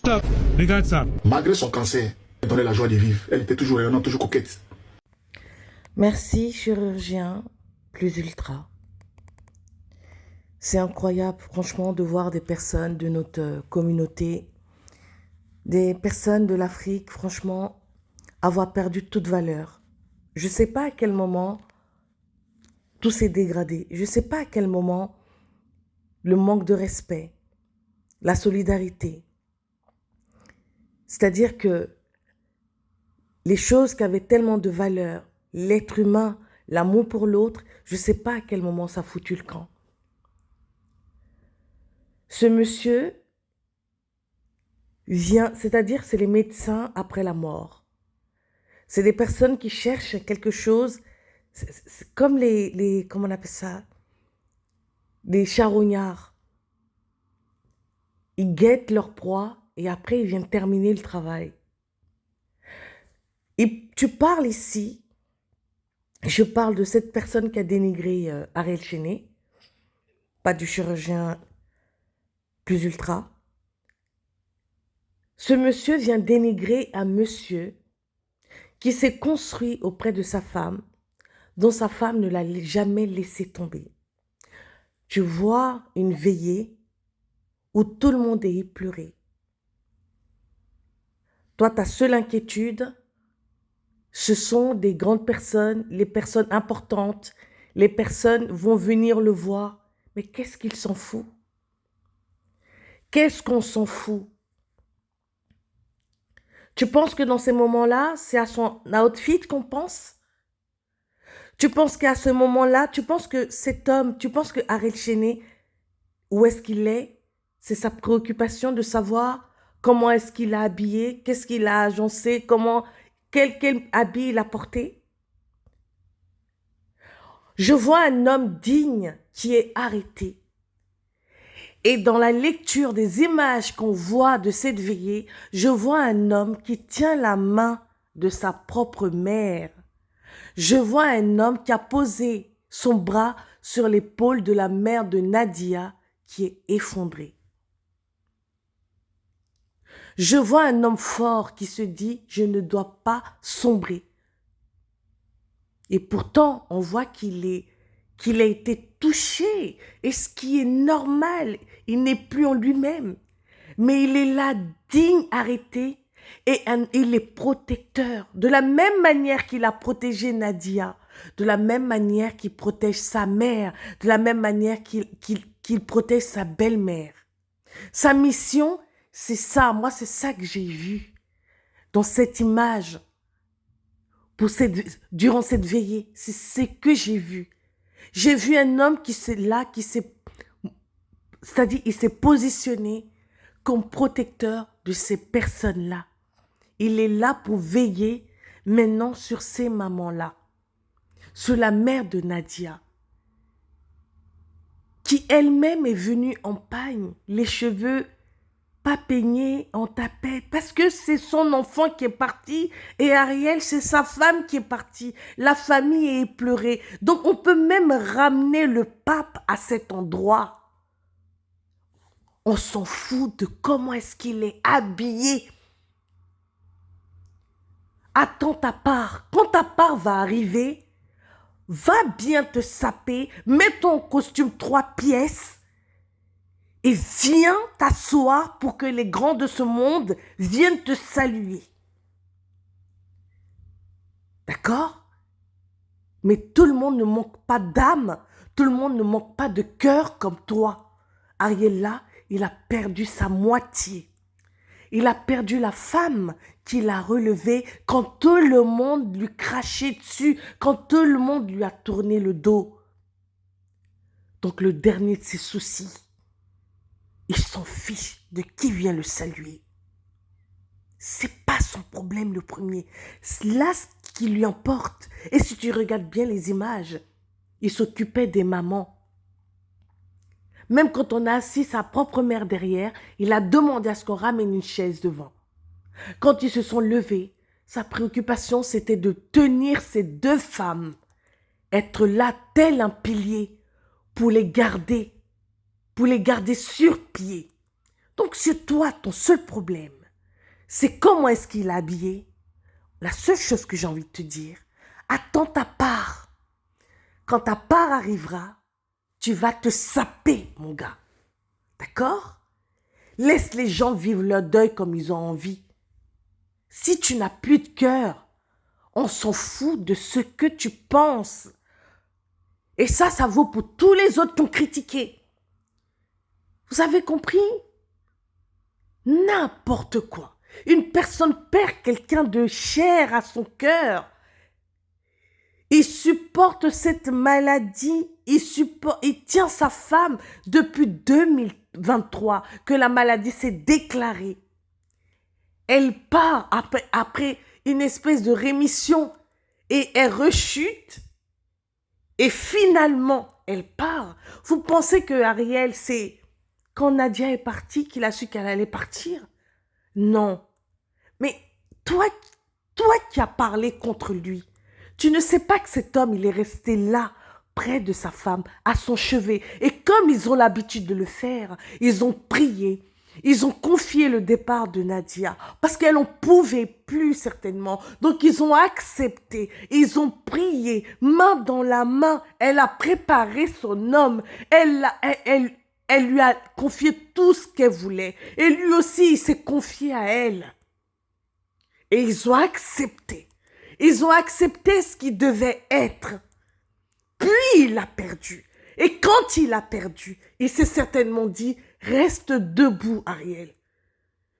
Stop. Regarde ça. Malgré son cancer, elle donnait la joie de vivre. Elle était toujours rayonnante, toujours coquette. Merci, chirurgien plus ultra. C'est incroyable, franchement, de voir des personnes de notre communauté, des personnes de l'Afrique, franchement, avoir perdu toute valeur. Je ne sais pas à quel moment tout s'est dégradé. Je ne sais pas à quel moment le manque de respect, la solidarité. C'est-à-dire que les choses qui avaient tellement de valeur, l'être humain, l'amour pour l'autre, je ne sais pas à quel moment ça a foutu le camp. Ce monsieur vient, c'est-à-dire c'est les médecins après la mort. C'est des personnes qui cherchent quelque chose, c'est comme comment on appelle ça, les charognards. Ils guettent leur proie et après ils viennent terminer le travail. Et tu parles ici, je parle de cette personne qui a dénigré Ariel Cheney, pas du chirurgien plus ultra. Ce monsieur vient dénigrer un monsieur qui s'est construit auprès de sa femme, dont sa femme ne l'a jamais laissé tomber. Tu vois une veillée où tout le monde est éploré. Toi, ta seule inquiétude, ce sont des grandes personnes, les personnes importantes, les personnes vont venir le voir. Mais qu'est-ce qu'il s'en fout? Qu'est-ce qu'on s'en fout? Tu penses que dans ces moments-là, c'est à son outfit qu'on pense? Tu penses qu'à ce moment-là, tu penses que cet homme, tu penses que Ariel Cheney, où est-ce qu'il est? C'est sa préoccupation de savoir comment est-ce qu'il a habillé, qu'est-ce qu'il a agencé, quel habit il a porté. Je vois un homme digne qui est arrêté. Et dans la lecture des images qu'on voit de cette veillée, je vois un homme qui tient la main de sa propre mère. Je vois un homme qui a posé son bras sur l'épaule de la mère de Nadia qui est effondrée. Je vois un homme fort qui se dit « je ne dois pas sombrer ». Et pourtant, on voit qu'il a été touché. Et ce qui est normal, il n'est plus en lui-même. Mais il est là, digne, arrêté, et il est protecteur. De la même manière qu'il a protégé Nadia, de la même manière qu'il protège sa mère, de la même manière qu'il protège sa belle-mère. Sa mission, c'est ça. Moi, c'est ça que j'ai vu dans cette image. Durant cette veillée, c'est ce que j'ai vu. J'ai vu un homme c'est-à-dire il s'est positionné comme protecteur de ces personnes-là. Il est là pour veiller maintenant sur ces mamans-là, sur la mère de Nadia, qui elle-même est venue en pagne, les cheveux pas peignés, en tapette, parce que c'est son enfant qui est parti et Ariel, c'est sa femme qui est partie. La famille est éplorée. Donc, on peut même ramener le pape à cet endroit. On s'en fout de comment est-ce qu'il est habillé. Attends ta part. Quand ta part va arriver, va bien te saper, mets ton costume 3 pièces et viens t'asseoir pour que les grands de ce monde viennent te saluer. D'accord? Mais tout le monde ne manque pas d'âme, tout le monde ne manque pas de cœur comme toi. Ariel là, il a perdu sa moitié. Il a perdu la femme qu'il a relevée quand tout le monde lui crachait dessus, quand tout le monde lui a tourné le dos. Donc le dernier de ses soucis, il s'en fiche de qui vient le saluer. C'est pas son problème le premier. Là, ce qui lui importe. Et si tu regardes bien les images, il s'occupait des mamans. Même quand on a assis sa propre mère derrière, il a demandé à ce qu'on ramène une chaise devant. Quand ils se sont levés, sa préoccupation, c'était de tenir ces deux femmes, être là tel un pilier pour les garder sur pied. Donc c'est toi, ton seul problème. C'est comment est-ce qu'il est habillé. La seule chose que j'ai envie de te dire, attends ta part. Quand ta part arrivera, tu vas te saper, mon gars. D'accord? Laisse les gens vivre leur deuil comme ils ont envie. Si tu n'as plus de cœur, on s'en fout de ce que tu penses. Et ça vaut pour tous les autres qui ont critiqué. Vous avez compris? N'importe quoi. Une personne perd quelqu'un de cher à son cœur. Il supporte cette maladie. Il tient sa femme depuis 2023 que la maladie s'est déclarée. Elle part après une espèce de rémission et elle rechute. Et finalement, elle part. Vous pensez que Ariel, c'est quand Nadia est partie qu'il a su qu'elle allait partir? Non. Mais toi qui as parlé contre lui, tu ne sais pas que cet homme, il est resté là, près de sa femme, à son chevet. Et comme ils ont l'habitude de le faire, ils ont prié. Ils ont confié le départ de Nadia parce qu'elle n'en pouvait plus certainement. Donc ils ont accepté, ils ont prié, main dans la main. Elle a préparé son homme. Elle lui a confié tout ce qu'elle voulait. Et lui aussi, il s'est confié à elle. Et ils ont accepté. Ils ont accepté ce qui devait être. Puis il a perdu. Et quand il a perdu, il s'est certainement dit, reste debout, Ariel.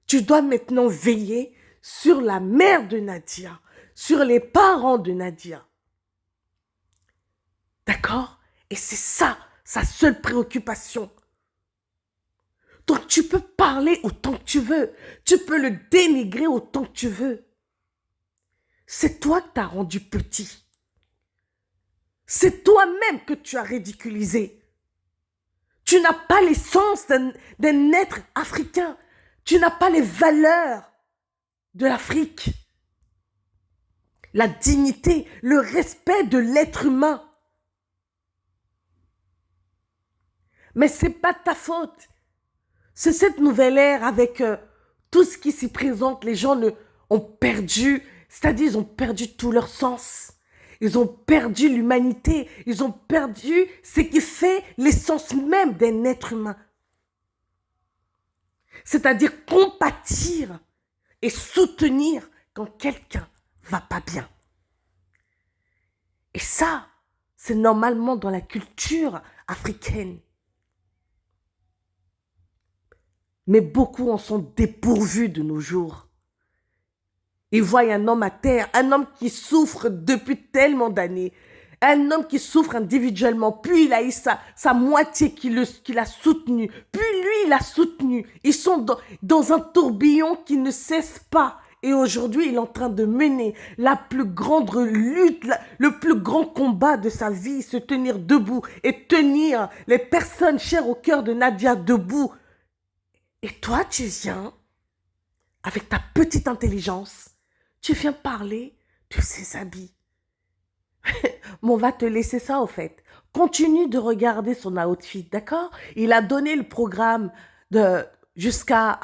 Tu dois maintenant veiller sur la mère de Nadia, sur les parents de Nadia. D'accord? Et c'est ça, sa seule préoccupation. Donc tu peux parler autant que tu veux. Tu peux le dénigrer autant que tu veux. C'est toi que tu as rendu petit. C'est toi-même que tu as ridiculisé. Tu n'as pas l'essence d'un être africain. Tu n'as pas les valeurs de l'Afrique. La dignité, le respect de l'être humain. Mais ce n'est pas ta faute. C'est cette nouvelle ère avec tout ce qui s'y présente. Les gens ont perdu, c'est-à-dire ils ont perdu tout leur sens. Ils ont perdu l'humanité. Ils ont perdu ce qui fait l'essence même d'un être humain. C'est-à-dire compatir et soutenir quand quelqu'un va pas bien. Et ça, c'est normalement dans la culture africaine. Mais beaucoup en sont dépourvus de nos jours. Ils voient un homme à terre, un homme qui souffre depuis tellement d'années, un homme qui souffre individuellement, puis il a eu sa moitié qui l'a soutenu, puis lui il l'a soutenu. Ils sont dans un tourbillon qui ne cesse pas. Et aujourd'hui, il est en train de mener la plus grande lutte, le plus grand combat de sa vie, se tenir debout et tenir les personnes chères au cœur de Nadia debout. Et toi, tu viens, avec ta petite intelligence, tu viens parler de ses habits. Mais on va te laisser ça, au fait. Continue de regarder son outfit, d'accord? Il a donné le programme jusqu'à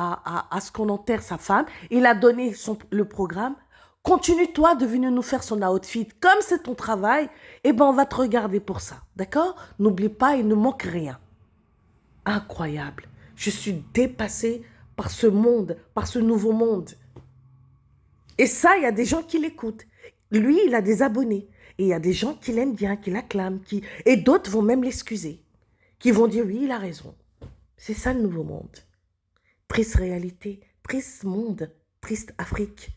ce qu'on enterre sa femme. Il a donné le programme. Continue, toi, de venir nous faire son outfit. Comme c'est ton travail, eh ben, on va te regarder pour ça, d'accord? N'oublie pas, il ne manque rien. Incroyable. Je suis dépassée par ce monde, par ce nouveau monde. Et ça, il y a des gens qui l'écoutent. Lui, il a des abonnés. Et il y a des gens qui l'aiment bien, qui l'acclament. Et d'autres vont même l'excuser. Qui vont dire, oui, il a raison. C'est ça le nouveau monde. Triste réalité, triste monde, triste Afrique.